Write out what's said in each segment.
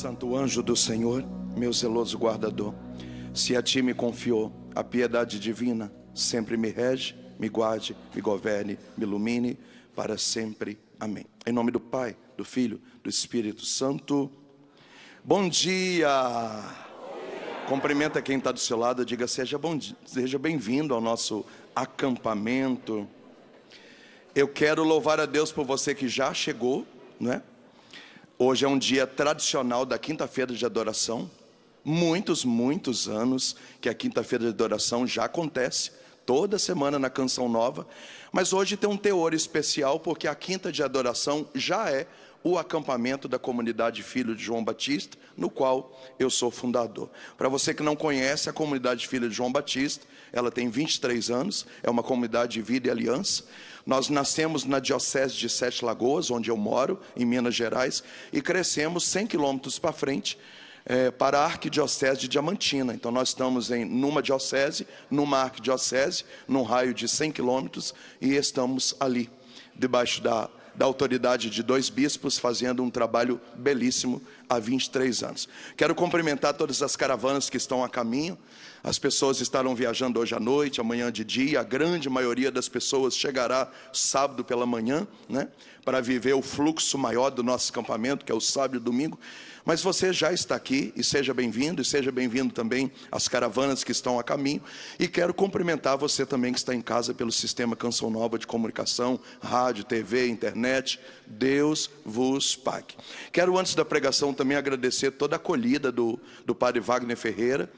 Santo anjo do Senhor, meu zeloso guardador, se a ti me confiou a piedade divina, sempre me rege, me guarde, me governe, me ilumine para sempre. Amém. Em nome do Pai, do Filho, do Espírito Santo. Bom dia! Cumprimenta quem está do seu lado, diga: seja bem-vindo ao nosso acampamento. Eu quero louvar a Deus por você que já chegou, né? Hoje é um dia tradicional da quinta-feira de adoração. Muitos anos que a quinta-feira de adoração já acontece, toda semana na Canção Nova. Mas hoje tem um teor especial, porque a quinta de adoração já é o acampamento da comunidade Filho de João Batista, no qual eu sou fundador. Para você que não conhece, a comunidade Filho de João Batista, ela tem 23 anos, é uma comunidade de vida e aliança. Nós nascemos na diocese de Sete Lagoas, onde eu moro, em Minas Gerais, e crescemos 100 quilômetros para frente, para a arquidiocese de Diamantina. Então nós estamos numa diocese, numa arquidiocese, num raio de 100 quilômetros, e estamos ali, debaixo da autoridade de 2 bispos, fazendo um trabalho belíssimo há 23 anos. Quero cumprimentar todas as caravanas que estão a caminho. As pessoas estarão viajando hoje à noite, amanhã de dia. A grande maioria das pessoas chegará sábado pela manhã, né, para viver o fluxo maior do nosso acampamento, que é o sábado e domingo. Mas você já está aqui, e seja bem-vindo também às caravanas que estão a caminho. E quero cumprimentar você também que está em casa pelo sistema Canção Nova de comunicação, rádio, TV, internet. Deus vos pague. Quero, antes da pregação, também agradecer toda a acolhida do padre Wagner Ferreira,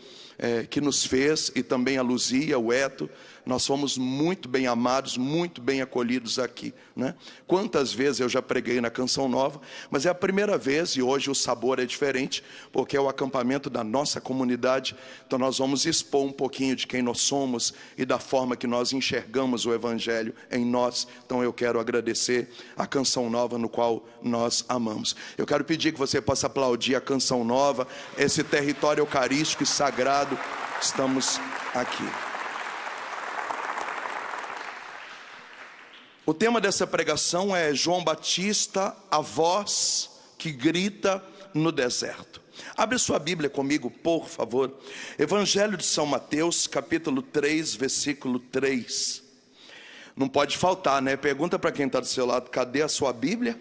que nos fez, e também a Luzia, o Eto. Nós fomos muito bem amados, muito bem acolhidos aqui, né? Quantas vezes eu já preguei na Canção Nova, mas é a primeira vez, e hoje o sabor é diferente, porque é o acampamento da nossa comunidade. Então nós vamos expor um pouquinho de quem nós somos e da forma que nós enxergamos o Evangelho em nós. Então eu quero agradecer a Canção Nova, no qual nós amamos. Eu quero pedir que você possa aplaudir a Canção Nova, esse território eucarístico e sagrado. Estamos aqui. O tema dessa pregação é João Batista, a voz que grita no deserto. Abre sua Bíblia comigo, por favor. Evangelho de São Mateus, capítulo 3, versículo 3. Não pode faltar, né? Pergunta para quem está do seu lado: cadê a sua Bíblia?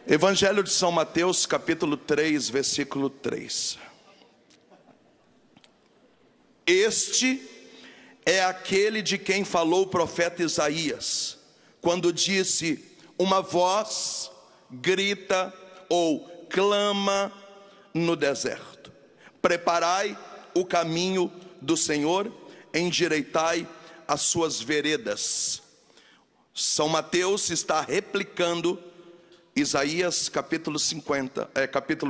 Evangelho de São Mateus, capítulo 3, versículo 3. Este é aquele de quem falou o profeta Isaías, quando disse: uma voz grita ou clama no deserto, preparai o caminho do Senhor, endireitai as suas veredas. São Mateus está replicando Isaías capítulo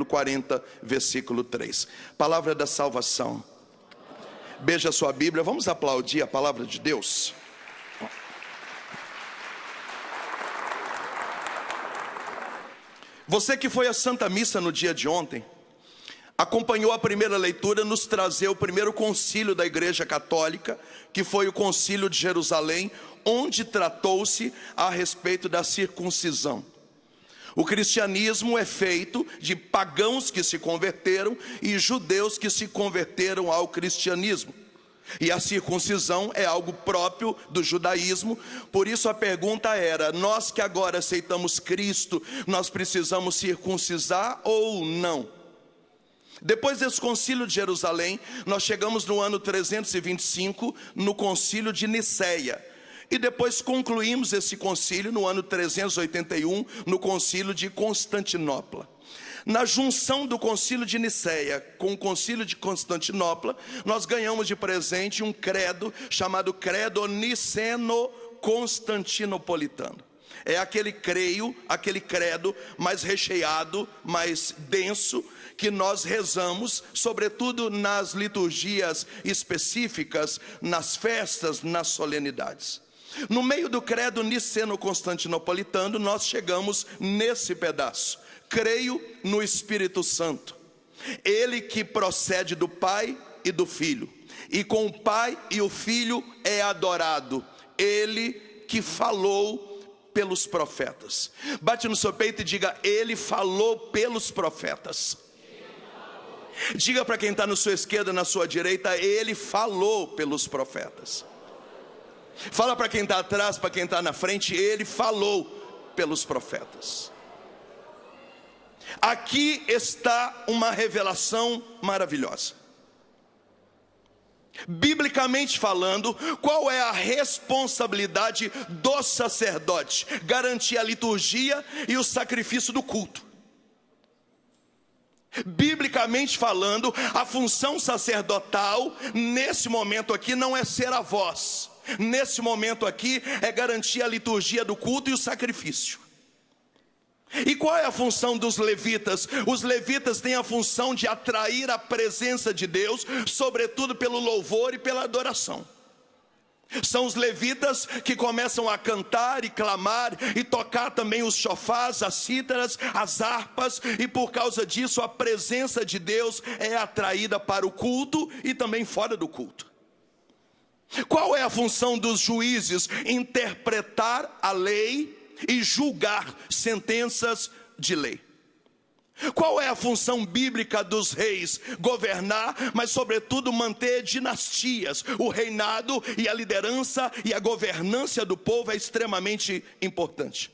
40, versículo 3. Palavra da salvação. Beija a sua Bíblia, vamos aplaudir a palavra de Deus. Você que foi à Santa Missa no dia de ontem, acompanhou a primeira leitura, nos trazer o primeiro concílio da Igreja Católica, que foi o Concílio de Jerusalém, onde tratou-se a respeito da circuncisão. O cristianismo é feito de pagãos que se converteram e judeus que se converteram ao cristianismo. E a circuncisão é algo próprio do judaísmo. Por isso a pergunta era: nós que agora aceitamos Cristo, nós precisamos circuncisar ou não? Depois desse concílio de Jerusalém, nós chegamos no ano 325, no concílio de Niceia. E depois concluímos esse concílio no ano 381, no concílio de Constantinopla. Na junção do concílio de Niceia com o concílio de Constantinopla, nós ganhamos de presente um credo chamado credo niceno-constantinopolitano. É aquele credo mais recheado, mais denso, que nós rezamos, sobretudo nas liturgias específicas, nas festas, nas solenidades. No meio do credo niceno-constantinopolitano, nós chegamos nesse pedaço: creio no Espírito Santo, ele que procede do Pai e do Filho, e com o Pai e o Filho é adorado, ele que falou pelos profetas. Bate no seu peito e diga: ele falou pelos profetas. Diga para quem está na sua esquerda, na sua direita: ele falou pelos profetas. Fala para quem está atrás, para quem está na frente: ele falou pelos profetas. Aqui está uma revelação maravilhosa. Biblicamente falando, qual é a responsabilidade do sacerdote? Garantir a liturgia e o sacrifício do culto. Biblicamente falando, a função sacerdotal nesse momento aqui não é ser a voz. Nesse momento aqui é garantir a liturgia do culto e o sacrifício. E qual é a função dos levitas? Os levitas têm a função de atrair a presença de Deus, sobretudo pelo louvor e pela adoração. São os levitas que começam a cantar e clamar e tocar também os chofás, as cítaras, as harpas, e por causa disso a presença de Deus é atraída para o culto e também fora do culto. Qual é a função dos juízes? Interpretar a lei e julgar sentenças de lei. Qual é a função bíblica dos reis? Governar, mas sobretudo manter dinastias. O reinado e a liderança e a governança do povo é extremamente importante.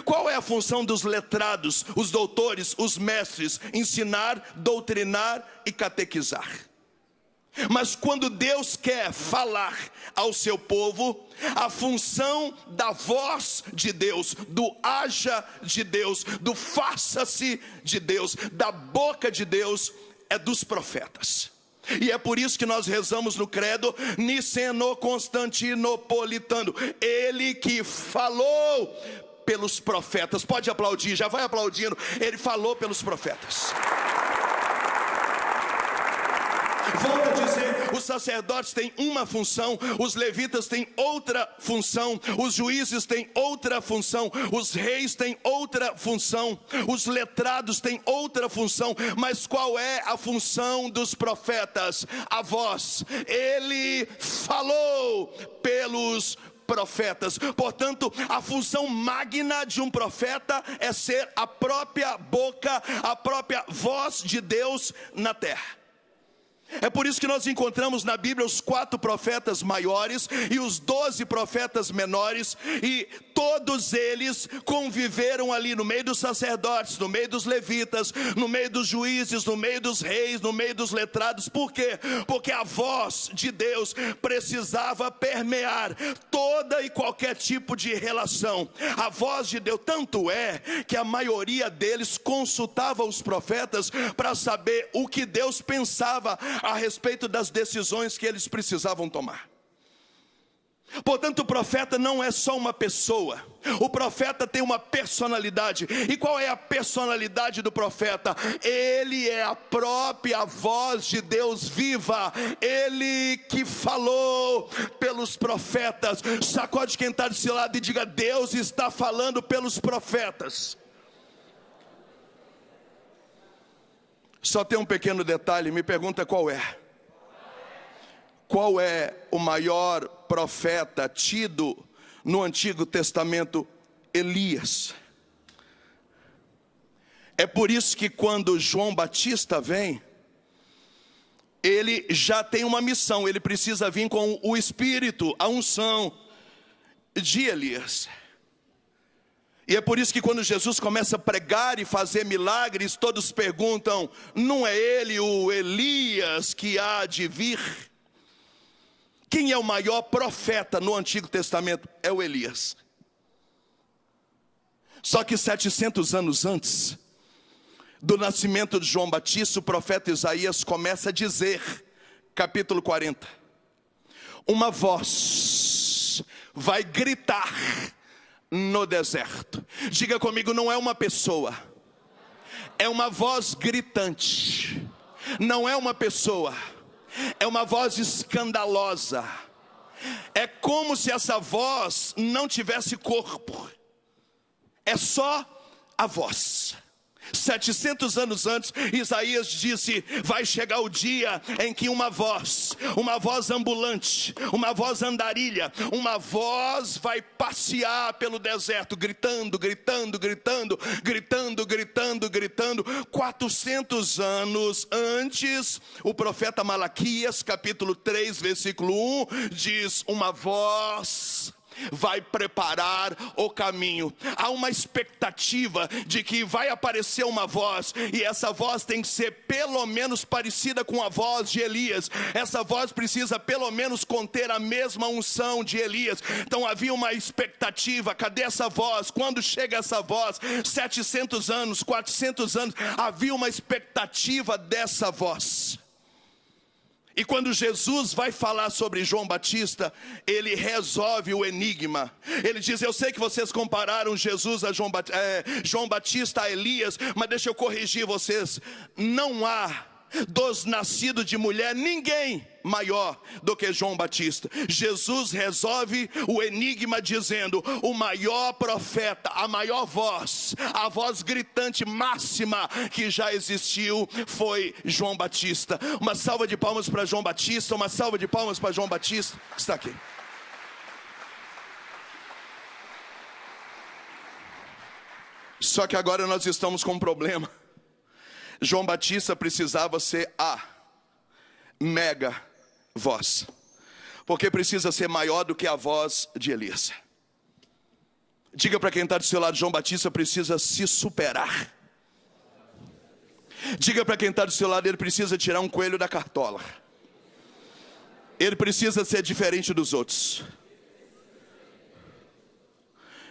Qual é a função dos letrados, os doutores, os mestres? Ensinar, doutrinar e catequizar. Mas quando Deus quer falar ao seu povo, a função da voz de Deus, do haja de Deus, do faça-se de Deus, da boca de Deus, é dos profetas. E é por isso que nós rezamos no credo: Niceno Constantinopolitano, ele que falou pelos profetas. Pode aplaudir, já vai aplaudindo. Ele falou pelos profetas. Volto a dizer, os sacerdotes têm uma função, os levitas têm outra função, os juízes têm outra função, os reis têm outra função, os letrados têm outra função. Mas qual é a função dos profetas? A voz. Ele falou pelos profetas. Portanto, a função magna de um profeta é ser a própria boca, a própria voz de Deus na terra. É por isso que nós encontramos na Bíblia os 4 profetas maiores e os 12 profetas menores, e todos eles conviveram ali no meio dos sacerdotes, no meio dos levitas, no meio dos juízes, no meio dos reis, no meio dos letrados. Por quê? Porque a voz de Deus precisava permear toda e qualquer tipo de relação. A voz de Deus, tanto é que a maioria deles consultava os profetas para saber o que Deus pensava a respeito das decisões que eles precisavam tomar. Portanto, o profeta não é só uma pessoa. O profeta tem uma personalidade. E qual é a personalidade do profeta? Ele é a própria voz de Deus viva. Ele que falou pelos profetas. Sacode quem está desse lado e diga: Deus está falando pelos profetas. Só tem um pequeno detalhe, me pergunta qual é. Qual é o maior profeta tido no Antigo Testamento? Elias. É por isso que quando João Batista vem, ele já tem uma missão, ele precisa vir com o Espírito, a unção de Elias. E é por isso que quando Jesus começa a pregar e fazer milagres, todos perguntam: não é ele o Elias que há de vir? Quem é o maior profeta no Antigo Testamento? É o Elias. Só que 700 anos antes do nascimento de João Batista, o profeta Isaías começa a dizer, capítulo 40: uma voz vai gritar no deserto. Diga comigo: não é uma pessoa, é uma voz gritante. Não é uma pessoa, é uma voz escandalosa. É como se essa voz não tivesse corpo, é só a voz. 700 anos antes, Isaías disse: vai chegar o dia em que uma voz ambulante, uma voz andarilha, uma voz vai passear pelo deserto, gritando, gritando, gritando, gritando, gritando, gritando. 400 anos antes, o profeta Malaquias, capítulo 3, versículo 1, diz: uma voz vai preparar o caminho. Há uma expectativa de que vai aparecer uma voz, e essa voz tem que ser pelo menos parecida com a voz de Elias. Essa voz precisa pelo menos conter a mesma unção de Elias. Então havia uma expectativa: cadê essa voz? Quando chega essa voz? 700 anos, 400 anos, havia uma expectativa dessa voz. E quando Jesus vai falar sobre João Batista, ele resolve o enigma. Ele diz: eu sei que vocês compararam Jesus a João Batista a Elias, mas deixa eu corrigir vocês. Não há dos nascidos de mulher ninguém maior do que João Batista. Jesus resolve o enigma dizendo: o maior profeta, a maior voz, a voz gritante máxima que já existiu foi João Batista. Uma salva de palmas para João Batista, uma salva de palmas para João Batista, que está aqui. Só que agora nós estamos com um problema. João Batista precisava ser a mega voz, porque precisa ser maior do que a voz de Elias. Diga para quem está do seu lado: João Batista precisa se superar. Diga para quem está do seu lado: ele precisa tirar um coelho da cartola. Ele precisa ser diferente dos outros.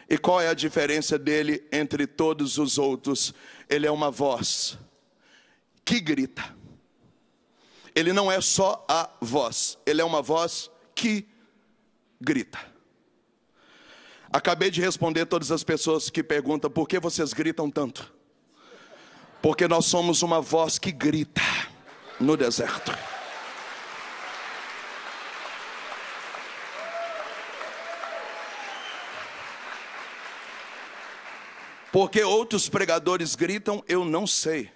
E qual é a diferença dele entre todos os outros? Ele é uma voz que grita. Ele não é só a voz, ele é uma voz que grita. Acabei de responder todas as pessoas que perguntam: por que vocês gritam tanto? Porque nós somos uma voz que grita no deserto. Porque outros pregadores gritam, eu não sei.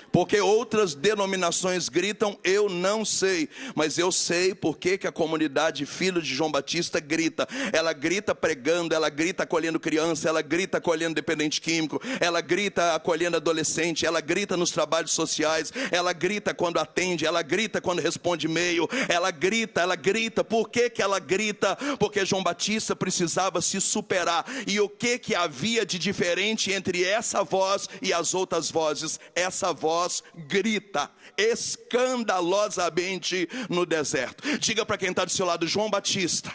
Porque outras denominações gritam, eu não sei. Mas eu sei porque que a comunidade Filho de João Batista grita. Ela grita pregando, ela grita acolhendo criança, ela grita acolhendo dependente químico, ela grita acolhendo adolescente, ela grita nos trabalhos sociais, ela grita quando atende, ela grita quando responde e-mail, ela grita, ela grita. Por que que ela grita? Porque João Batista precisava se superar. E o que que havia de diferente entre essa voz e as outras vozes? Essa voz grita escandalosamente no deserto. Diga para quem está do seu lado: João Batista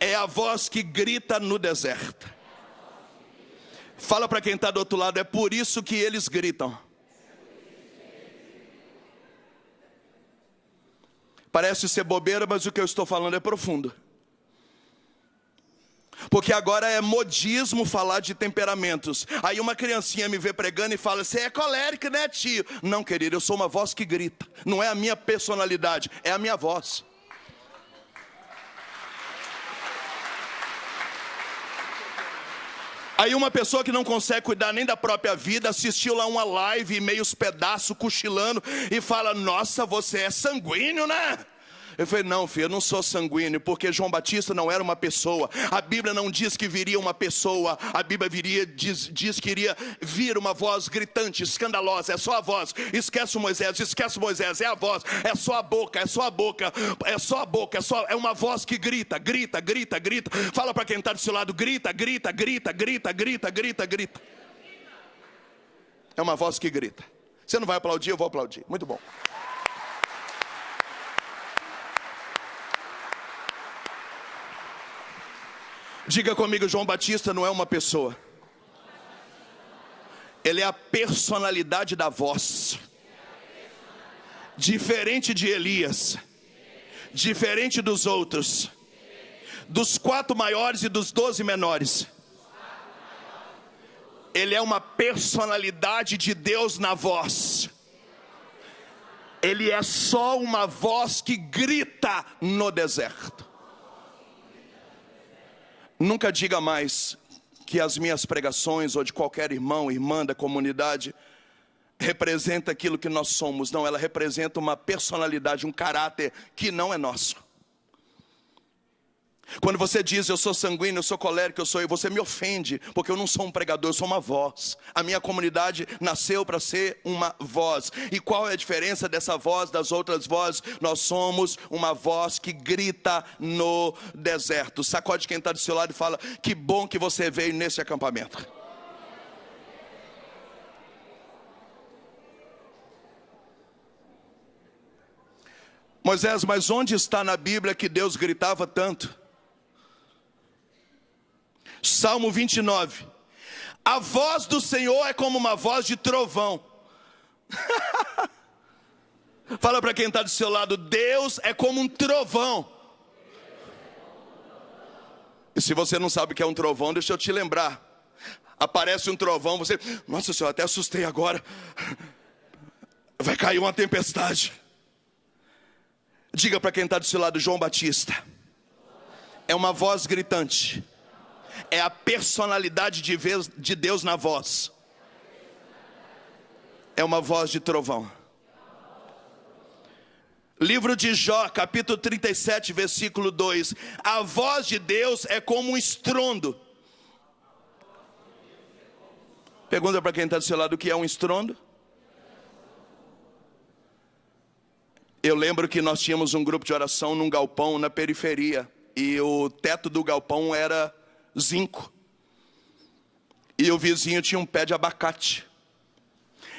é a voz que grita no deserto. Fala para quem está do outro lado: é por isso que eles gritam. Parece ser bobeira, mas o que eu estou falando é profundo. Porque agora é modismo falar de temperamentos. Aí uma criancinha me vê pregando e fala: você é colérico, né, tio? Não, querido, eu sou uma voz que grita. Não é a minha personalidade, é a minha voz. Aí uma pessoa que não consegue cuidar nem da própria vida, assistiu lá uma live, meio pedaços, cochilando, e fala: nossa, você é sanguíneo, né? Eu falei: não, filho, eu não sou sanguíneo, porque João Batista não era uma pessoa. A Bíblia não diz que viria uma pessoa. A Bíblia diz que iria vir uma voz gritante, escandalosa. É só a voz. Esquece Moisés, é a voz. É só a boca, é só a boca. É só a boca, é uma voz que grita, grita, grita, grita. Fala para quem está do seu lado: grita, grita, grita, grita, grita, grita, grita. É uma voz que grita. Você não vai aplaudir, eu vou aplaudir. Muito bom. Diga comigo: João Batista não é uma pessoa. Ele é a personalidade da voz. Diferente de Elias, diferente dos outros, dos 4 maiores e dos 12 menores. Ele é uma personalidade de Deus na voz. Ele é só uma voz que grita no deserto. Nunca diga mais que as minhas pregações, ou de qualquer irmão, irmã da comunidade, representa aquilo que nós somos. Não, ela representa uma personalidade, um caráter que não é nosso. Quando você diz, eu sou sanguíneo, eu sou colérico, você me ofende, porque eu não sou um pregador, eu sou uma voz. A minha comunidade nasceu para ser uma voz. E qual é a diferença dessa voz das outras vozes? Nós somos uma voz que grita no deserto. Sacode quem está do seu lado e fala, que bom que você veio nesse acampamento. Moisés, mas onde está na Bíblia que Deus gritava tanto? Salmo 29. A voz do Senhor é como uma voz de trovão. Fala para quem está do seu lado, Deus é como um trovão. E se você não sabe o que é um trovão, deixa eu te lembrar. Aparece um trovão, você, nossa senhora, até assustei agora. Vai cair uma tempestade. Diga para quem está do seu lado, João Batista. É uma voz gritante. É a personalidade de Deus na voz. É uma voz de trovão. Livro de Jó, capítulo 37, versículo 2. A voz de Deus é como um estrondo. Pergunta para quem está do seu lado o que é um estrondo. Eu lembro que nós tínhamos um grupo de oração num galpão na periferia. E o teto do galpão era zinco. E o vizinho tinha um pé de abacate.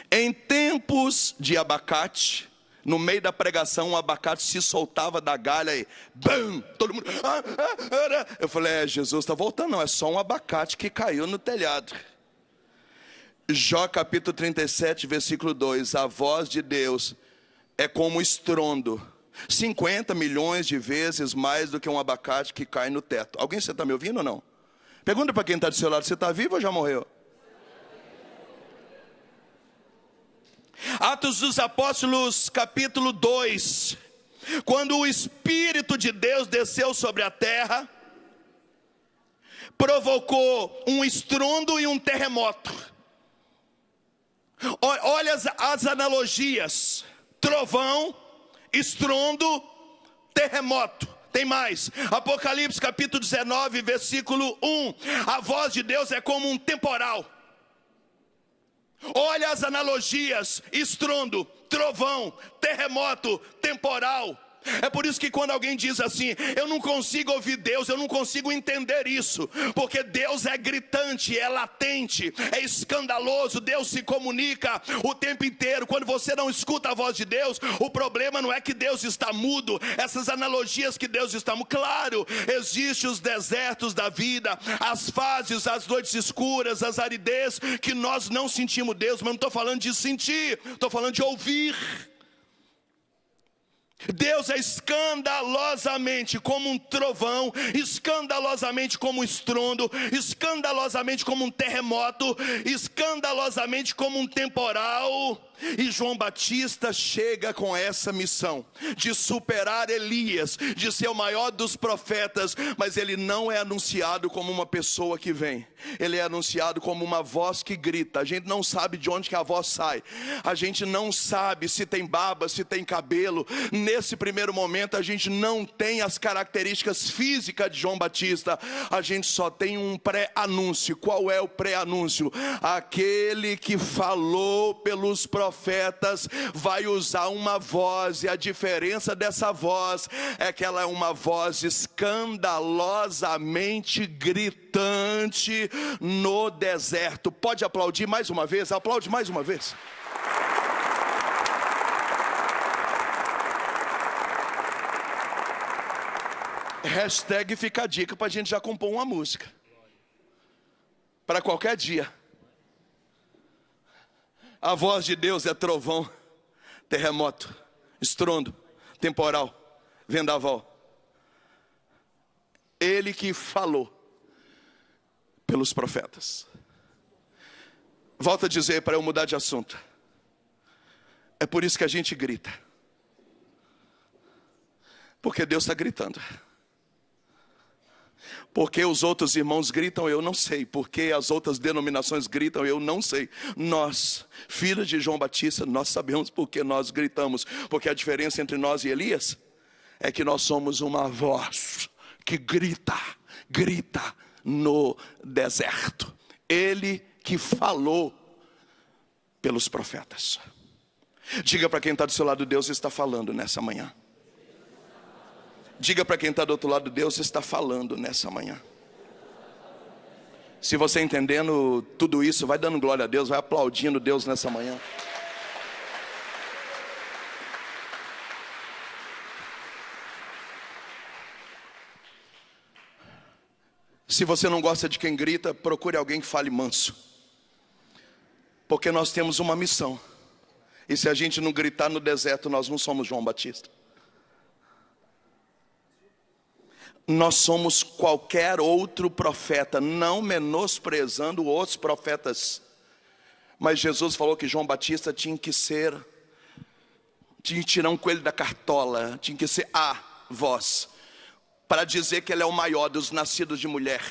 Em tempos de abacate, no meio da pregação, o abacate se soltava da galha e bam! Todo mundo... Eu falei, Jesus está voltando. Não, é só um abacate que caiu no telhado. Jó capítulo 37, versículo 2. A voz de Deus é como estrondo. 50 milhões de vezes mais do que um abacate que cai no teto. Alguém, você está me ouvindo ou não? Pergunta para quem está do seu lado, você está vivo ou já morreu? Atos dos Apóstolos, capítulo 2. Quando o Espírito de Deus desceu sobre a terra, provocou um estrondo e um terremoto. Olha as analogias. Trovão, estrondo, terremoto. Tem mais, Apocalipse capítulo 19, versículo 1. A voz de Deus é como um temporal. Olha as analogias, estrondo, trovão, terremoto, temporal. É por isso que quando alguém diz assim, eu não consigo ouvir Deus, eu não consigo entender isso, porque Deus é gritante, é latente, é escandaloso, Deus se comunica o tempo inteiro. Quando você não escuta a voz de Deus, o problema não é que Deus está mudo, essas analogias que Deus está mudo. Claro, existem os desertos da vida, as fases, as noites escuras, as aridez, que nós não sentimos Deus, mas não estou falando de sentir, estou falando de ouvir. Deus é escandalosamente como um trovão, escandalosamente como um estrondo, escandalosamente como um terremoto, escandalosamente como um temporal. E João Batista chega com essa missão de superar Elias, de ser o maior dos profetas, mas ele não é anunciado como uma pessoa que vem, ele é anunciado como uma voz que grita. A gente não sabe de onde que a voz sai, a gente não sabe se tem barba, se tem cabelo. Nesse primeiro momento a gente não tem as características físicas de João Batista, a gente só tem um pré-anúncio. Qual é o pré-anúncio? Aquele que falou pelos profetas vai usar uma voz, e a diferença dessa voz é que ela é uma voz escandalosamente gritante no deserto. Pode aplaudir mais uma vez? Aplaude mais uma vez. Hashtag fica a dica para a gente já compor uma música para qualquer dia. A voz de Deus é trovão, terremoto, estrondo, temporal, vendaval. Ele que falou pelos profetas. Volto a dizer para eu mudar de assunto. É por isso que a gente grita. Porque Deus está gritando. Porque os outros irmãos gritam, eu não sei. Porque as outras denominações gritam, eu não sei. Nós, filhos de João Batista, nós sabemos porque nós gritamos. Porque a diferença entre nós e Elias é que nós somos uma voz que grita no deserto. Ele que falou pelos profetas. Diga para quem está do seu lado, Deus está falando nessa manhã. Diga para quem está do outro lado, Deus está falando nessa manhã. Se você entendendo tudo isso, vai dando glória a Deus, vai aplaudindo Deus nessa manhã. Se você não gosta de quem grita, procure alguém que fale manso. Porque nós temos uma missão. E se a gente não gritar no deserto, nós não somos João Batista. Nós somos qualquer outro profeta, não menosprezando outros profetas. Mas Jesus falou que João Batista tinha que tirar um coelho da cartola, tinha que ser a voz, para dizer que ele é o maior dos nascidos de mulher.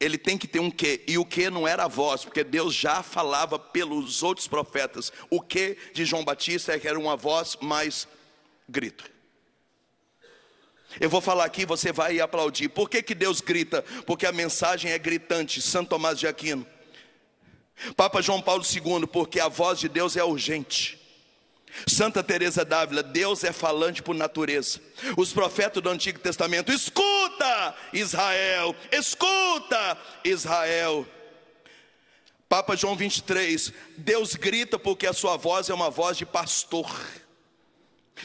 Ele tem que ter um quê? E o quê não era a voz, porque Deus já falava pelos outros profetas. O quê de João Batista é que era uma voz mais grito. Eu vou falar aqui, você vai aplaudir. Por que Deus grita? Porque a mensagem é gritante. Santo Tomás de Aquino. Papa João Paulo II, porque a voz de Deus é urgente. Santa Teresa d'Ávila, Deus é falante por natureza. Os profetas do Antigo Testamento, escuta Israel, escuta Israel. Papa João 23, Deus grita porque a sua voz é uma voz de pastor.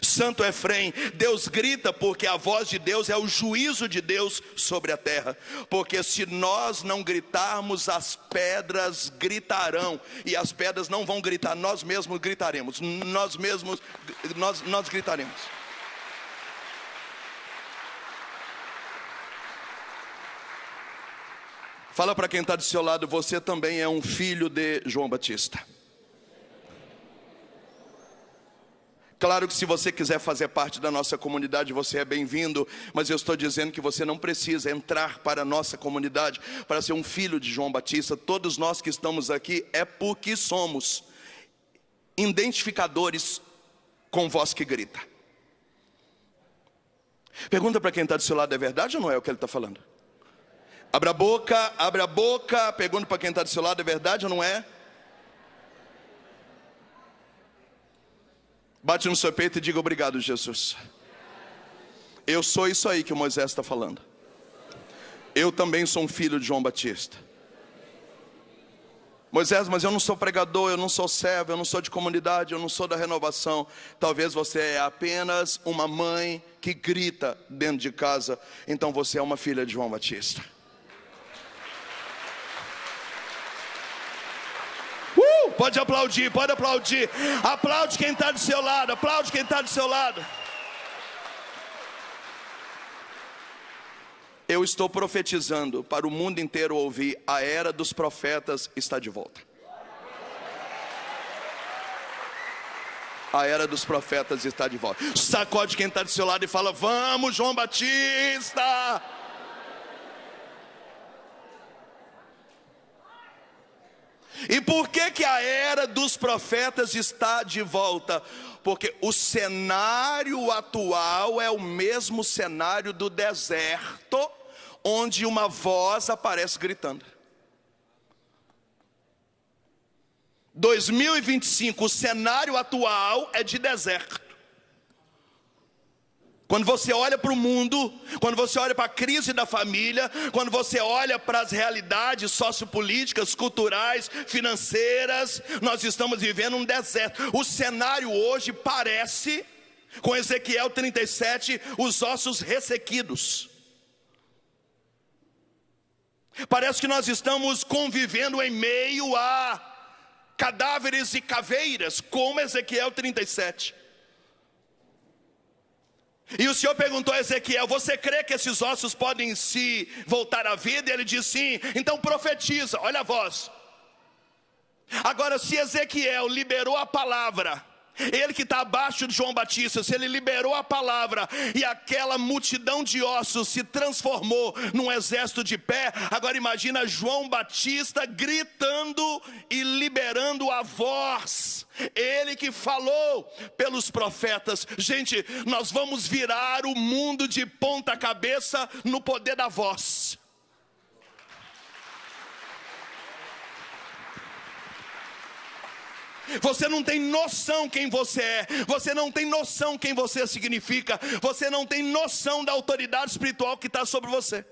Santo Efrém, Deus grita porque a voz de Deus é o juízo de Deus sobre a terra. Porque se nós não gritarmos, as pedras gritarão. E as pedras não vão gritar, nós mesmos gritaremos. Nós gritaremos. Fala para quem está do seu lado, você também é um filho de João Batista. Claro que se você quiser fazer parte da nossa comunidade, você é bem-vindo. Mas eu estou dizendo que você não precisa entrar para a nossa comunidade para ser um filho de João Batista. Todos nós que estamos aqui é porque somos identificadores com voz que grita. Pergunta para quem está do seu lado, é verdade ou não é o que ele está falando? Abra a boca, pergunta para quem está do seu lado, é verdade ou não é? Bate no seu peito e diga obrigado, Jesus. Eu sou isso aí que o Moisés está falando. Eu também sou um filho de João Batista. Moisés, mas eu não sou pregador, eu não sou servo, eu não sou de comunidade, eu não sou da renovação. Talvez você é apenas uma mãe que grita dentro de casa. Então você é uma filha de João Batista. Pode aplaudir, pode aplaudir. Aplaude quem está do seu lado, aplaude quem está do seu lado. Eu estou profetizando para o mundo inteiro ouvir: a era dos profetas está de volta. A era dos profetas está de volta. Sacode quem está do seu lado e fala: vamos, João Batista. E por que a era dos profetas está de volta? Porque o cenário atual é o mesmo cenário do deserto, onde uma voz aparece gritando. 2025, o cenário atual é de deserto. Quando você olha para o mundo, quando você olha para a crise da família, quando você olha para as realidades sociopolíticas, culturais, financeiras, nós estamos vivendo um deserto. O cenário hoje parece, com Ezequiel 37, os ossos ressequidos. Parece que nós estamos convivendo em meio a cadáveres e caveiras, como Ezequiel 37. E o Senhor perguntou a Ezequiel: você crê que esses ossos podem se voltar à vida? E ele disse sim. Então profetiza, olha a voz. Agora, se Ezequiel liberou a palavra Ele que está abaixo de João Batista, se ele liberou a palavra e aquela multidão de ossos se transformou num exército de pé, agora imagina João Batista gritando e liberando a voz. Ele que falou pelos profetas. Gente, nós vamos virar o mundo de ponta cabeça no poder da voz. Você não tem noção quem você é, você não tem noção quem você significa, você não tem noção da autoridade espiritual que está sobre você.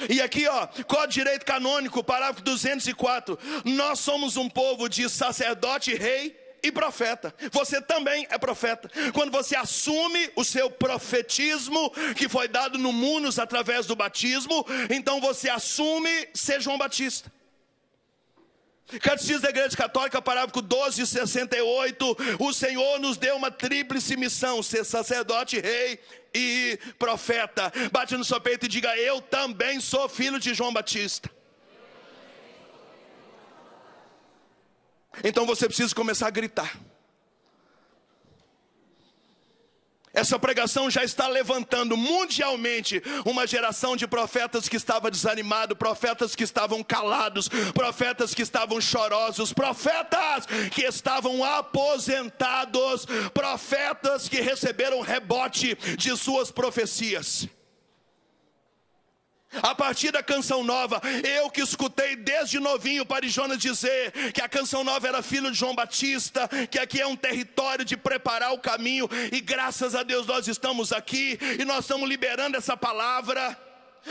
E aqui, Código de Direito Canônico, parágrafo 204, nós somos um povo de sacerdote, rei e profeta. Você também é profeta. Quando você assume o seu profetismo, que foi dado no Munos através do batismo, então você assume ser João Batista. Catecismo da Igreja Católica, parágrafo 1268, o Senhor nos deu uma tríplice missão: ser sacerdote, rei e profeta. Bate no seu peito e diga: eu também sou filho de João Batista. Então você precisa começar a gritar. Essa pregação já está levantando mundialmente uma geração de profetas que estava desanimado, profetas que estavam calados, profetas que estavam chorosos, profetas que estavam aposentados, profetas que receberam rebote de suas profecias. A partir da Canção Nova, eu que escutei desde novinho Parijonas dizer que a Canção Nova era filho de João Batista, que aqui é um território de preparar o caminho, e graças a Deus nós estamos aqui, e nós estamos liberando essa palavra,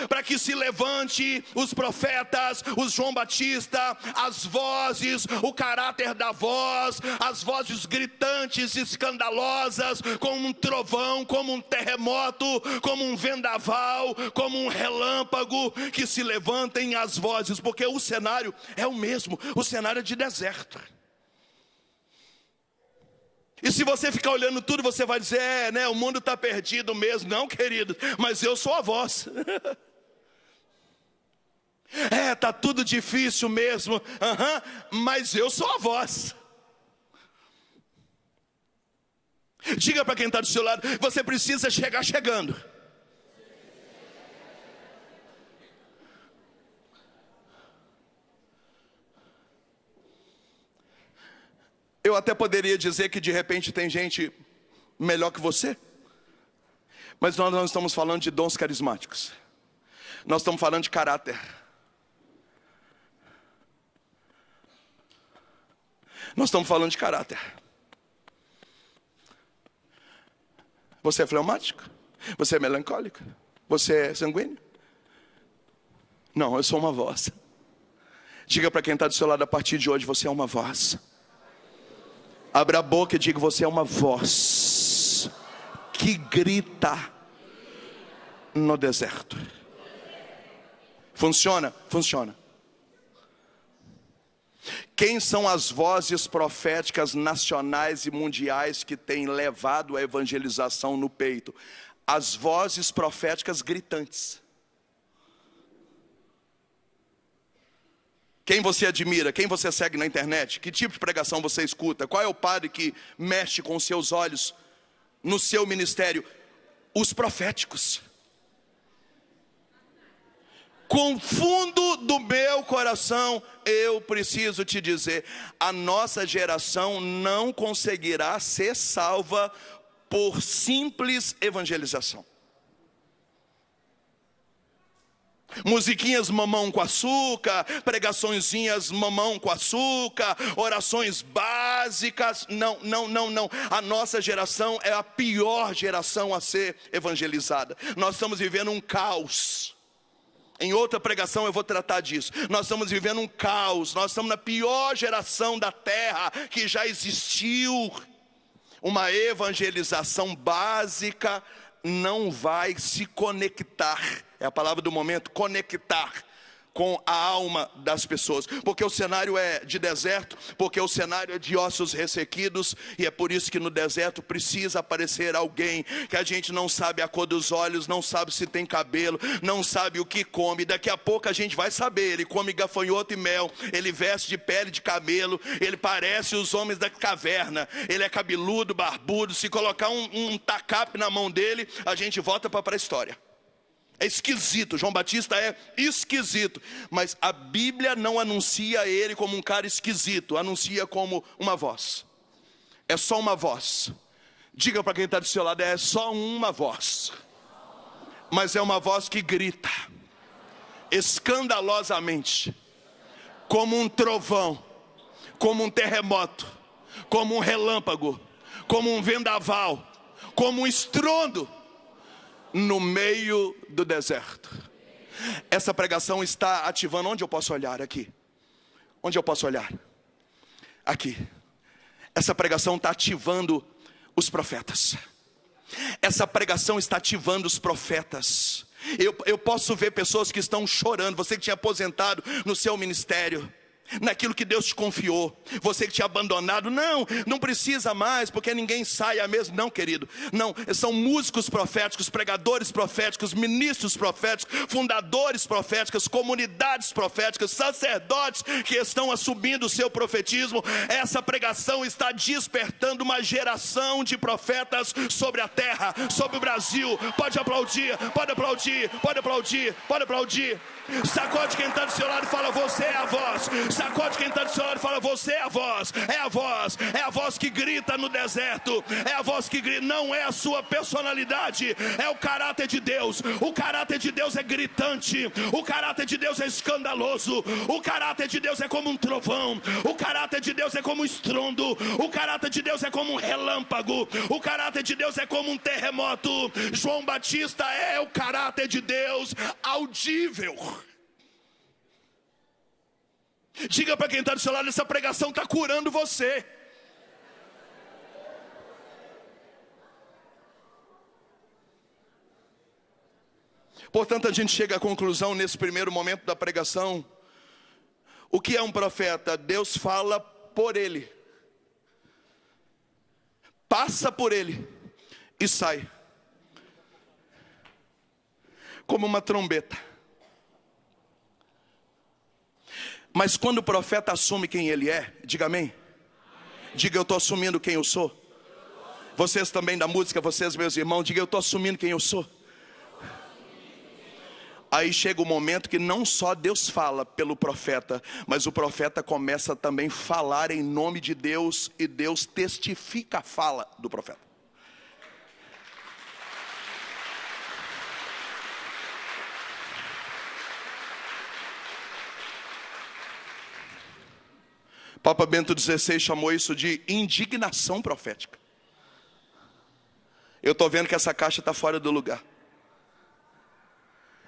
para que se levante os profetas, os João Batista, as vozes, o caráter da voz, as vozes gritantes, escandalosas, como um trovão, como um terremoto, como um vendaval, como um relâmpago, que se levantem as vozes, porque o cenário é o mesmo, o cenário é de deserto. E se você ficar olhando tudo, você vai dizer, o mundo está perdido mesmo. Não, querido, mas eu sou a voz. Está tudo difícil mesmo, mas eu sou a voz. Diga para quem está do seu lado: você precisa chegar chegando. Eu até poderia dizer que de repente tem gente melhor que você, mas nós não estamos falando de dons carismáticos, nós estamos falando de caráter. Nós estamos falando de caráter. Você é fleumático? Você é melancólico? Você é sanguíneo? Não, eu sou uma voz. Diga para quem está do seu lado: a partir de hoje você é uma voz. Abra a boca e diga: você é uma voz que grita no deserto. Funciona? Funciona. Quem são as vozes proféticas nacionais e mundiais que têm levado a evangelização no peito? As vozes proféticas gritantes. Quem você admira? Quem você segue na internet? Que tipo de pregação você escuta? Qual é o padre que mexe com os seus olhos no seu ministério? Os proféticos. Com fundo do meu coração, eu preciso te dizer: a nossa geração não conseguirá ser salva por simples evangelização. Musiquinhas mamão com açúcar, pregaçõezinhas mamão com açúcar, orações básicas. Não. A nossa geração é a pior geração a ser evangelizada. Nós estamos vivendo um caos. Em outra pregação eu vou tratar disso. Nós estamos vivendo um caos. Nós estamos na pior geração da terra que já existiu. Uma evangelização básica não vai se conectar. É a palavra do momento: conectar com a alma das pessoas, porque o cenário é de deserto, porque o cenário é de ossos ressequidos, e é por isso que no deserto precisa aparecer alguém que a gente não sabe a cor dos olhos, não sabe se tem cabelo, não sabe o que come. Daqui a pouco a gente vai saber. Ele come gafanhoto e mel, ele veste de pele de camelo, ele parece os homens da caverna, ele é cabeludo, barbudo. Se colocar um tacape na mão dele, a gente volta para a pré-história. É esquisito, João Batista é esquisito, mas a Bíblia não anuncia ele como um cara esquisito, anuncia como uma voz. É só uma voz. Diga para quem está do seu lado, é só uma voz, mas é uma voz que grita escandalosamente, como um trovão, como um terremoto, como um relâmpago, como um vendaval, como um estrondo no meio do deserto. Essa pregação está ativando. Onde eu posso olhar? Aqui. Onde eu posso olhar? Aqui. Essa pregação está ativando os profetas. Essa pregação está ativando os profetas. Eu posso ver pessoas que estão chorando. Você que tinha aposentado no seu ministério, naquilo que Deus te confiou, você que tinha abandonado, não precisa mais, porque ninguém sai a mesmo. Não, querido, não, são músicos proféticos, pregadores proféticos, ministros proféticos, fundadores proféticos, comunidades proféticas, sacerdotes que estão assumindo o seu profetismo. Essa pregação está despertando uma geração de profetas sobre a terra, sobre o Brasil. Pode aplaudir, pode aplaudir, pode aplaudir, pode aplaudir. Sacode quem está do seu lado e fala: você é a voz. Sacode quem está do seu lado e fala: você é a voz. É a voz, é a voz que grita no deserto, é a voz que grita. Não é a sua personalidade, é o caráter de Deus. O caráter de Deus é gritante, o caráter de Deus é escandaloso, o caráter de Deus é como um trovão, o caráter de Deus é como um estrondo, o caráter de Deus é como um relâmpago, o caráter de Deus é como um terremoto. João Batista é o caráter de Deus audível. Diga para quem está do seu lado: essa pregação está curando você. Portanto, a gente chega à conclusão nesse primeiro momento da pregação. O que é um profeta? Deus fala por ele, passa por ele e sai como uma trombeta. Mas quando o profeta assume quem ele é, diga amém. Diga: eu estou assumindo quem eu sou. Vocês também da música, vocês meus irmãos, diga: eu estou assumindo quem eu sou. Aí chega o momento que não só Deus fala pelo profeta, mas o profeta começa também a falar em nome de Deus, e Deus testifica a fala do profeta. Papa Bento XVI chamou isso de indignação profética. Eu estou vendo que essa caixa está fora do lugar.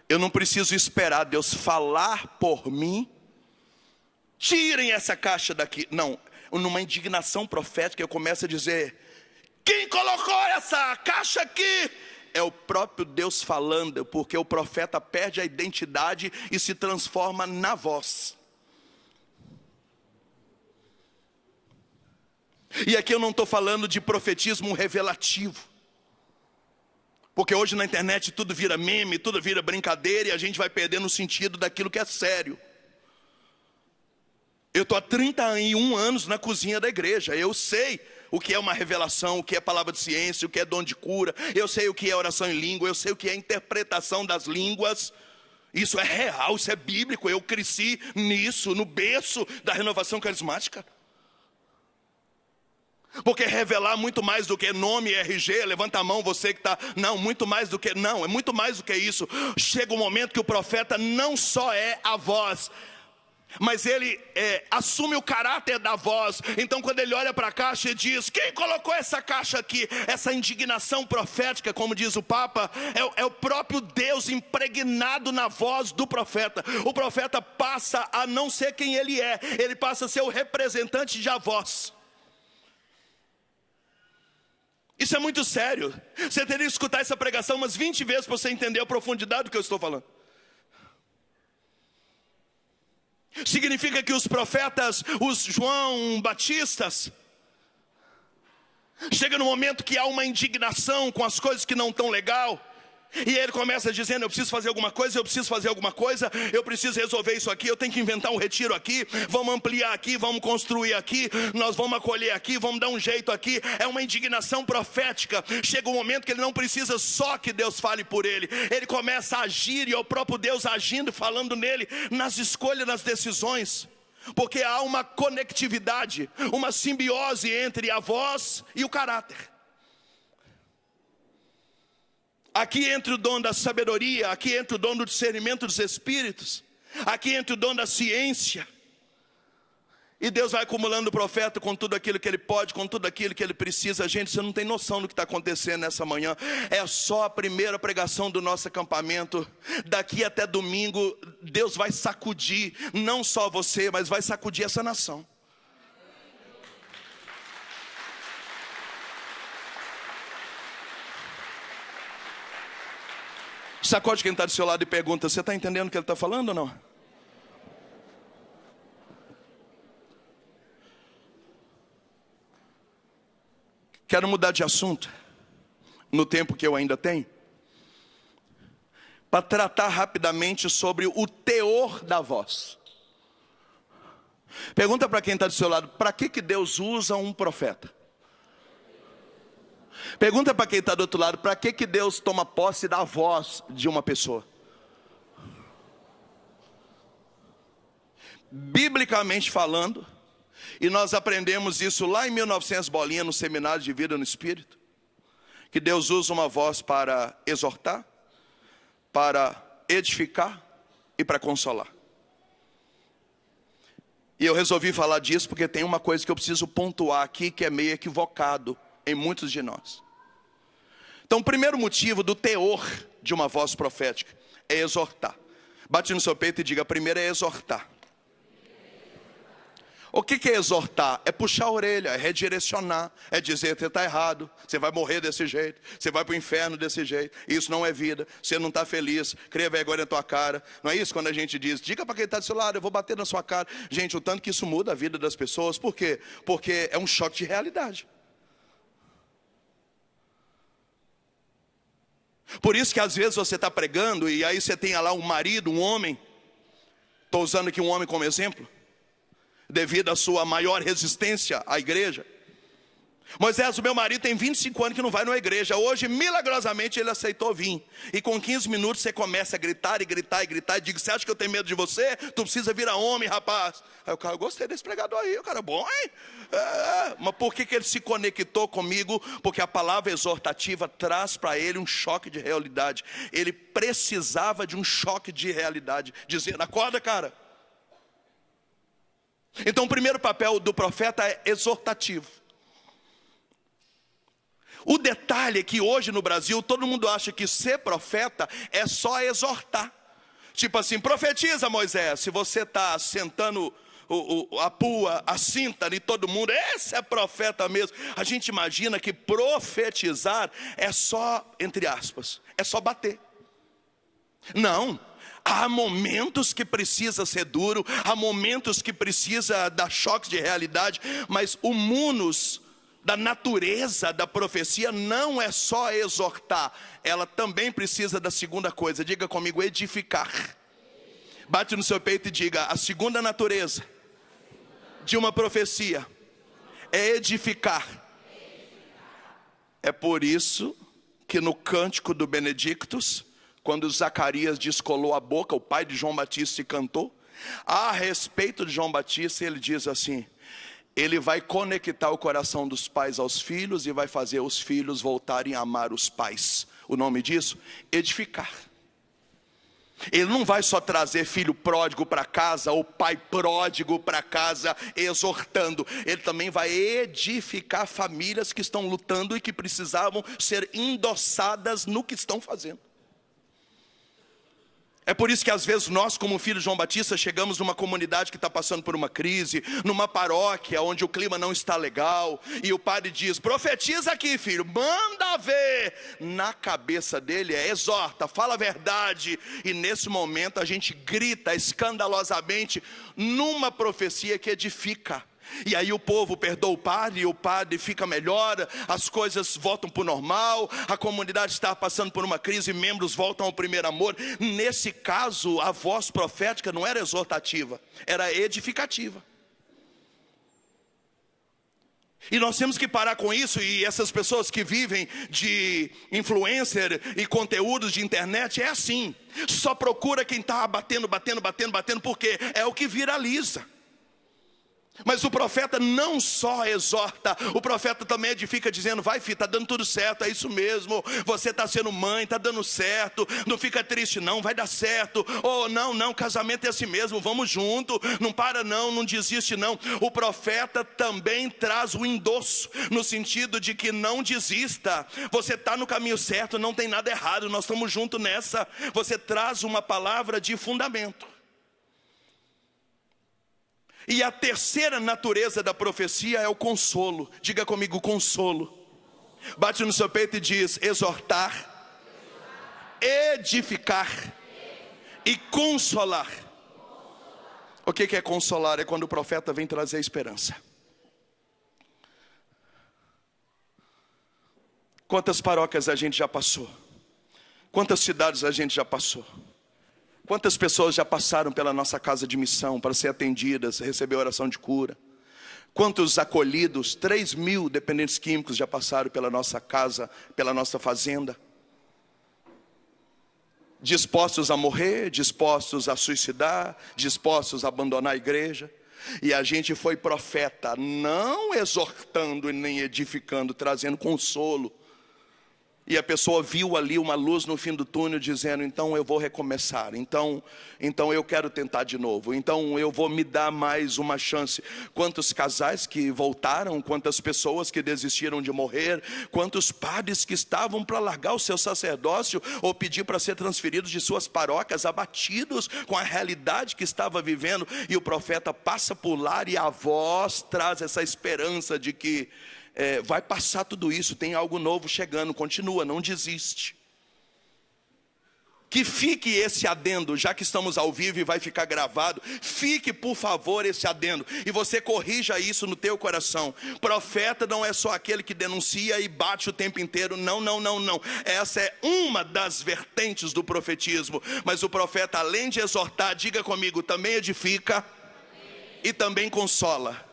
Eu não preciso esperar Deus falar por mim: tirem essa caixa daqui. Não, numa indignação profética eu começo a dizer: quem colocou essa caixa aqui? É o próprio Deus falando, porque o profeta perde a identidade e se transforma na voz. E aqui eu não estou falando de profetismo revelativo, porque hoje na internet tudo vira meme, tudo vira brincadeira, e a gente vai perdendo o sentido daquilo que é sério. Eu estou há 31 anos na cozinha da igreja. Eu sei o que é uma revelação, o que é palavra de ciência, o que é dom de cura. Eu sei o que é oração em língua, eu sei o que é interpretação das línguas. Isso é real, isso é bíblico. Eu cresci nisso, no berço da renovação carismática. Porque revelar muito mais do que nome, RG, levanta a mão você que está. Não, muito mais do que, não, é muito mais do que isso. Chega um momento que o profeta não só é a voz, mas ele assume o caráter da voz. Então quando ele olha para a caixa e diz: quem colocou essa caixa aqui? Essa indignação profética, como diz o Papa, é o próprio Deus impregnado na voz do profeta. O profeta passa a não ser quem ele é, ele passa a ser o representante de a voz. Isso é muito sério. Você teria que escutar essa pregação umas 20 vezes para você entender a profundidade do que eu estou falando. Significa que os profetas, os João Batistas, chega no momento que há uma indignação com as coisas que não estão legal. E ele começa dizendo, eu preciso fazer alguma coisa, eu preciso fazer alguma coisa, eu preciso resolver isso aqui, eu tenho que inventar um retiro aqui, vamos ampliar aqui, vamos construir aqui, nós vamos acolher aqui, vamos dar um jeito aqui. É uma indignação profética. Chega um momento que ele não precisa só que Deus fale por ele, ele começa a agir, e é o próprio Deus agindo, falando nele, nas escolhas, nas decisões. Porque há uma conectividade, uma simbiose entre a voz e o caráter. Aqui entra o dom da sabedoria, aqui entra o dom do discernimento dos espíritos, aqui entra o dom da ciência. E Deus vai acumulando o profeta com tudo aquilo que ele pode, com tudo aquilo que ele precisa. Gente, você não tem noção do que está acontecendo nessa manhã. É só a primeira pregação do nosso acampamento. Daqui até domingo, Deus vai sacudir, não só você, mas vai sacudir essa nação. Sacode quem está do seu lado e pergunta, você está entendendo o que ele está falando ou não? Quero mudar de assunto, no tempo que eu ainda tenho, para tratar rapidamente sobre o teor da voz. Pergunta para quem está do seu lado, para que Deus usa um profeta? Pergunta para quem está do outro lado, para que Deus toma posse da voz de uma pessoa? Biblicamente falando, e nós aprendemos isso lá em 1900 bolinha, no seminário de vida no Espírito, que Deus usa uma voz para exortar, para edificar e para consolar. E eu resolvi falar disso porque tem uma coisa que eu preciso pontuar aqui, que é meio equivocado em muitos de nós. Então, o primeiro motivo do teor de uma voz profética é exortar. Bate no seu peito e diga, primeiro é exortar. O que é exortar? É puxar a orelha, é redirecionar, é dizer, você está errado, você vai morrer desse jeito, você vai para o inferno desse jeito, isso não é vida, você não está feliz, cria vergonha na tua cara. Não é isso quando a gente diz, diga para quem está do seu lado, eu vou bater na sua cara. Gente, o tanto que isso muda a vida das pessoas, por quê? Porque é um choque de realidade. Por isso que às vezes você está pregando, e aí você tem lá um marido, um homem, estou usando aqui um homem como exemplo, devido à sua maior resistência à igreja. Moisés, o meu marido tem 25 anos que não vai numa igreja. Hoje, milagrosamente, ele aceitou vir. E com 15 minutos você começa a gritar e gritar e gritar. E digo, você acha que eu tenho medo de você? Tu precisa virar homem, rapaz. Aí o cara, eu gostei desse pregador aí, o cara é bom, hein? Mas por que ele se conectou comigo? Porque a palavra exortativa traz para ele um choque de realidade. Ele precisava de um choque de realidade. Dizendo, acorda, cara. Então o primeiro papel do profeta é exortativo. O detalhe é que hoje no Brasil todo mundo acha que ser profeta é só exortar. Tipo assim, profetiza, Moisés. Se você está sentando a pua, a cinta de todo mundo, esse é profeta mesmo. A gente imagina que profetizar é só, entre aspas, é só bater. Não. Há momentos que precisa ser duro, há momentos que precisa dar choques de realidade, mas o munus da natureza da profecia não é só exortar, ela também precisa da segunda coisa. Diga comigo, edificar. Bate no seu peito e diga, a segunda natureza de uma profecia é edificar. É por isso que no cântico do Benedictus, quando Zacarias descolou a boca, o pai de João Batista, e cantou a respeito de João Batista, ele diz assim, ele vai conectar o coração dos pais aos filhos e vai fazer os filhos voltarem a amar os pais. O nome disso? Edificar. Ele não vai só trazer filho pródigo para casa ou pai pródigo para casa exortando. Ele também vai edificar famílias que estão lutando e que precisavam ser endossadas no que estão fazendo. É por isso que às vezes nós, como filho de João Batista, chegamos numa comunidade que está passando por uma crise, numa paróquia onde o clima não está legal, e o padre diz: profetiza aqui, filho, manda ver. Na cabeça dele é: exorta, fala a verdade. E nesse momento a gente grita escandalosamente numa profecia que edifica. E aí o povo perdoa o padre, e o padre fica melhor, as coisas voltam para o normal, a comunidade está passando por uma crise, membros voltam ao primeiro amor. Nesse caso, a voz profética não era exortativa, era edificativa. E nós temos que parar com isso. E essas pessoas que vivem de influencer e conteúdos de internet, é assim, só procura quem está batendo, porque é o que viraliza. Mas o profeta não só exorta, o profeta também edifica, dizendo: vai, filho, está dando tudo certo, é isso mesmo, você está sendo mãe, está dando certo, não fica triste não, vai dar certo. Oh, não, casamento é assim mesmo, vamos junto, não para não desiste não. O profeta também traz o endosso, no sentido de que não desista, você está no caminho certo, não tem nada errado, nós estamos juntos nessa. Você traz uma palavra de fundamento. E a terceira natureza da profecia é o consolo. Diga comigo: consolo. Bate no seu peito e diz: exortar, edificar e consolar. O que é consolar? É quando o profeta vem trazer esperança. Quantas paróquias a gente já passou? Quantas cidades a gente já passou? Quantas pessoas já passaram pela nossa casa de missão para ser atendidas, receber oração de cura? Quantos acolhidos, 3.000 dependentes químicos já passaram pela nossa casa, pela nossa fazenda? Dispostos a morrer, dispostos a suicidar, dispostos a abandonar a igreja. E a gente foi profeta, não exortando e nem edificando, trazendo consolo. E a pessoa viu ali uma luz no fim do túnel, dizendo: então eu vou recomeçar, então eu quero tentar de novo, então eu vou me dar mais uma chance. Quantos casais que voltaram, quantas pessoas que desistiram de morrer, quantos padres que estavam para largar o seu sacerdócio ou pedir para ser transferidos de suas paróquias, abatidos com a realidade que estava vivendo. E o profeta passa por lá e a voz traz essa esperança de que vai passar tudo isso, tem algo novo chegando, continua, não desiste. Que fique esse adendo, já que estamos ao vivo e vai ficar gravado, fique por favor esse adendo, e você corrija isso no teu coração. Profeta não é só aquele que denuncia e bate o tempo inteiro, não. Essa é uma das vertentes do profetismo, mas o profeta, além de exortar, diga comigo, também edifica e também consola.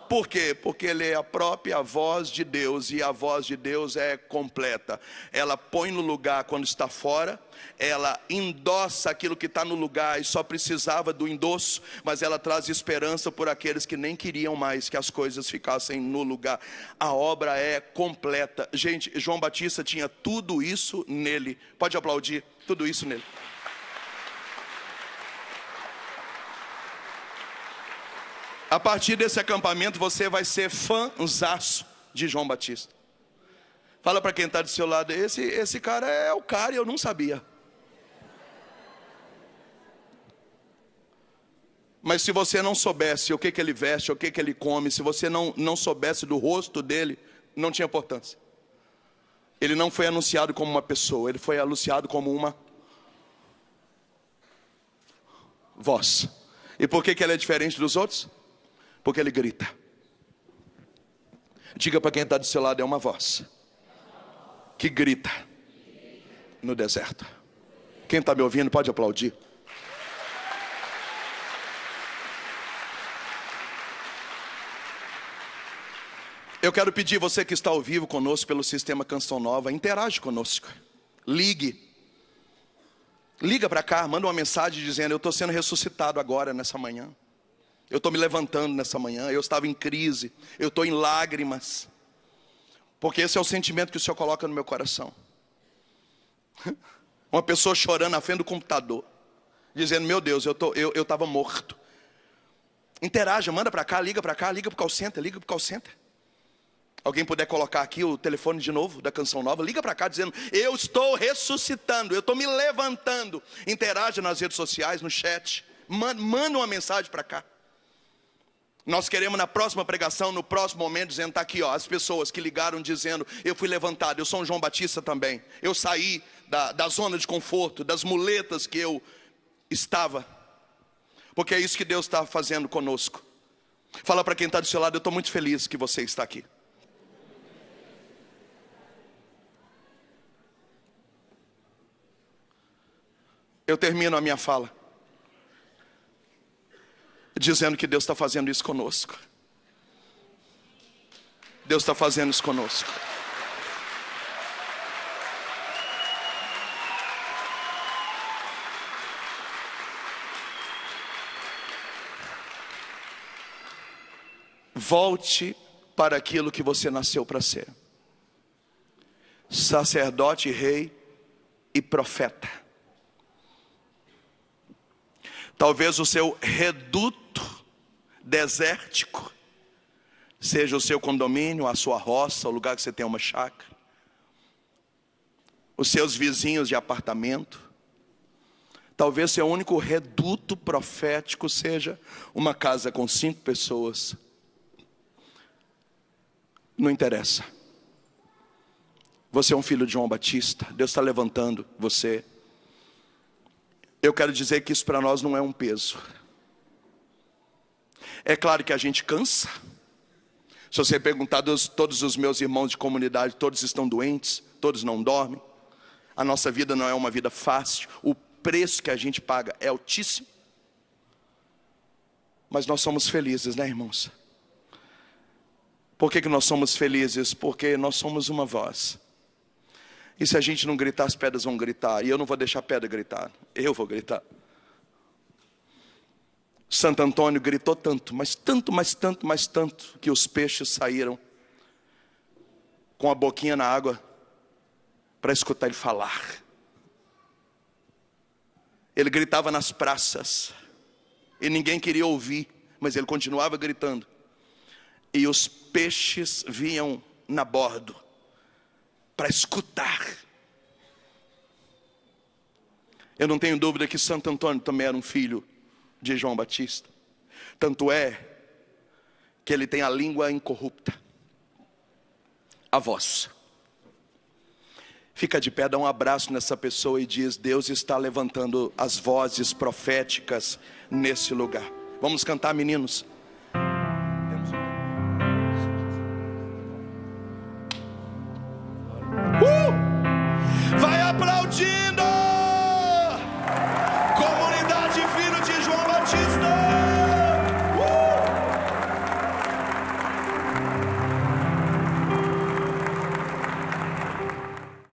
Por quê? Porque ele é a própria voz de Deus, e a voz de Deus é completa. Ela põe no lugar quando está fora, ela endossa aquilo que está no lugar e só precisava do endosso, mas ela traz esperança por aqueles que nem queriam mais que as coisas ficassem no lugar. A obra é completa. Gente, João Batista tinha tudo isso nele. Pode aplaudir, tudo isso nele. A partir desse acampamento você vai ser fãzaço de João Batista. Fala para quem está do seu lado: esse cara é o cara, e eu não sabia. Mas se você não soubesse o que ele veste, o que ele come, se você não soubesse do rosto dele, não tinha importância. Ele não foi anunciado como uma pessoa, ele foi anunciado como uma voz. E por que ele é diferente dos outros? Porque ele grita. Diga para quem está do seu lado: é uma voz que grita no deserto. Quem está me ouvindo pode aplaudir. Eu quero pedir, você que está ao vivo conosco pelo Sistema Canção Nova, interage conosco. Liga para cá, manda uma mensagem dizendo: eu estou sendo ressuscitado agora nessa manhã. Eu estou me levantando nessa manhã, eu estava em crise, eu estou em lágrimas. Porque esse é o sentimento que o Senhor coloca no meu coração. Uma pessoa chorando na frente do computador, dizendo: meu Deus, eu estava morto. Interaja, manda para cá, liga para o call center, liga para o call center. Alguém puder colocar aqui o telefone de novo da canção nova, liga para cá dizendo: eu estou ressuscitando, eu estou me levantando. Interaja nas redes sociais, no chat, manda uma mensagem para cá. Nós queremos na próxima pregação, no próximo momento, dizendo, está aqui, ó, as pessoas que ligaram dizendo: eu fui levantado, eu sou um João Batista também. Eu saí da zona de conforto, das muletas que eu estava. Porque é isso que Deus está fazendo conosco. Fala para quem está do seu lado: eu estou muito feliz que você está aqui. Eu termino a minha fala dizendo que Deus está fazendo isso conosco. Deus está fazendo isso conosco. Volte para aquilo que você nasceu para ser: sacerdote, rei e profeta. Talvez o seu reduto desértico seja o seu condomínio, a sua roça, o lugar que você tem uma chácara, os seus vizinhos de apartamento. Talvez seu único reduto profético seja uma casa com 5 pessoas. Não interessa. Você é um filho de João Batista. Deus está levantando você. Eu quero dizer que isso para nós não é um peso. É claro que a gente cansa. Se você perguntar todos os meus irmãos de comunidade, todos estão doentes, todos não dormem. A nossa vida não é uma vida fácil. O preço que a gente paga é altíssimo. Mas nós somos felizes, né, irmãos? Por que nós somos felizes? Porque nós somos uma voz. E se a gente não gritar, as pedras vão gritar. E eu não vou deixar a pedra gritar. Eu vou gritar. Santo Antônio gritou tanto, mas tanto, mas tanto, mas tanto, que os peixes saíram com a boquinha na água para escutar ele falar. Ele gritava nas praças e ninguém queria ouvir, mas ele continuava gritando. E os peixes vinham na bordo para escutar. Eu não tenho dúvida que Santo Antônio também era um filho de João Batista. Tanto é que ele tem a língua incorrupta, a voz. Fica de pé, dá um abraço nessa pessoa e diz: Deus está levantando as vozes proféticas nesse lugar. Vamos cantar, meninos?